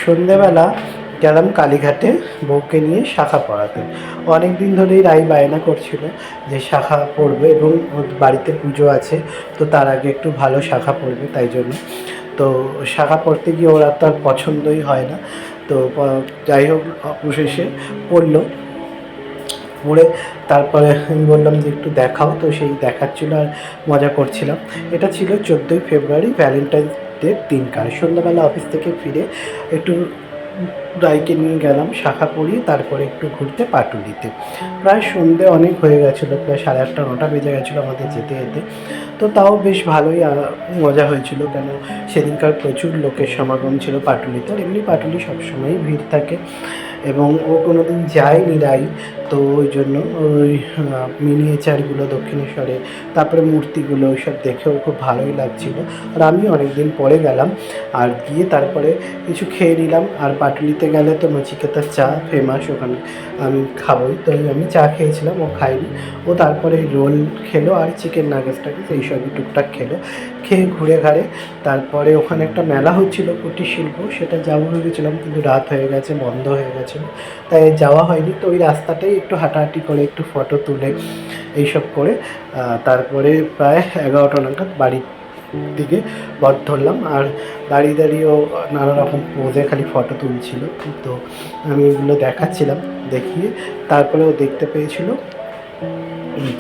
সন্ধেবেলা গেলাম কালীঘাটে বউকে নিয়ে শাখা পড়াতে। অনেক দিন ধরেই রাই বায়না করছিল যে শাখা পড়বে এবং ওর বাড়িতে পুজো আছে, তো তার আগে একটু ভালো শাখা পড়বে, তাই জন্য তো শাখা পড়তে গিয়ে ওরা তো আর পছন্দই হয় না। তো যাই হোক অবশেষে পড়লো, পড়ে তারপরে আমি বললাম যে একটু দেখাও, তো সেই দেখাচ্ছিল আর মজা করছিলাম। এটা ছিল 14ই ফেব্রুয়ারি, ভ্যালেন্টাইন্স ডের দিনকার। সন্ধ্যাবেলা অফিস থেকে ফিরে একটু রাইকে নিয়ে গেলাম শাখা পরিয়ে, তারপরে একটু ঘুরতে পাটুলিতে। প্রায় সন্ধে অনেক হয়ে গেছিলো, প্রায় 8:30 9টা বেজে গেছিলো আমাদের যেতে যেতে। তো তাও বেশ ভালোই মজা হয়েছিল, কেন সেদিনকার প্রচুর লোকের সমাগম ছিল পাটুলিতে। আর এমনি পাটুলি সবসময়ই ভিড় থাকে এবং ও কোনো দিন যায়নি রাই, তো ওই জন্য ওই মিনিয়েচারগুলো দক্ষিণেশ্বরে, তারপরে মূর্তিগুলো ওইসব দেখেও খুব ভালোই লাগছিলো। আর আমি অনেক দিন পরে গেলাম, আর গিয়ে তারপরে কিছু খেয়ে নিলাম। আর পাটুলিতে গেলে তো নচিকেতার চা ফেমাস, ওখানে আমি খাবোই, তো আমি চা খেয়েছিলাম, ও খাইনি। ও তারপরে রোল খেলো আর চিকেন নাগেটসটাকে এইসবই টুকটাক খেলো। খেয়ে ঘুরে ঘাড়ে তারপরে ওখানে একটা মেলা হচ্ছিলো কুটির শিল্প, সেটা যাবো ভেবেছিলাম, কিন্তু রাত হয়ে গেছে, বন্ধ হয়ে গেছিলো, তাই যাওয়া হয়নি। তো ওই রাস্তাটাই একটু হাঁটাহাঁটি করে একটু ফটো তুলে এইসব করে তারপরে প্রায় 11টা নাগাদ বাড়ির দিকে পথ ধরলাম। আর দাঁড়িয়ে দাঁড়িয়েও নানা রকম পোজে খালি ফটো তুলছিল, তো আমি এগুলো দেখাচ্ছিলাম, দেখিয়ে তারপরে ও দেখতে পেয়েছিল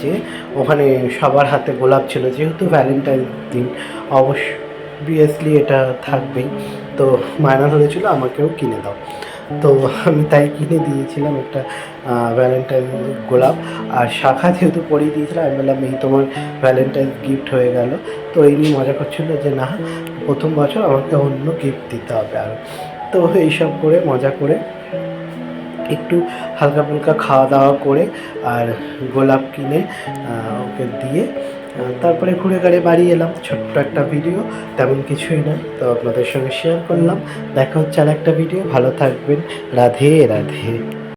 যে ওখানে সবার হাতে গোলাপ ছিল, যেহেতু ভ্যালেন্টাইন দিন অবভিয়াসলি এটা থাকবেই। তো মায়না ধরেছিল আমাকেও কিনে দাও, তো আমি তাই কিনে দিয়েছিলাম একটা ভ্যালেন্টাইন গোলাপ। আর শাখা যেহেতু পরিয়ে দিয়েছিলাম, আমি বললাম এই তোমার ভ্যালেন্টাইন গিফট হয়ে গেল। তো এই নিয়ে মজা করছিল যে না, প্রথম বছর আমাকে অন্য গিফট দিতে হবে আরও। তো এইসব করে মজা করে একটু হালকা ফুলকা খাওয়া দাওয়া করে আর গোলাপ কিনে ওকে দিয়ে তারপরে ঘুরে ঘাড়ে বাড়ি এলাম। ছোট্ট একটা ভিডিও, তেমন কিছুই না, তো আপনাদের সঙ্গে শেয়ার করলাম। দেখা হচ্ছে আর একটা ভিডিও। ভালো থাকবেন, রাধে রাধে।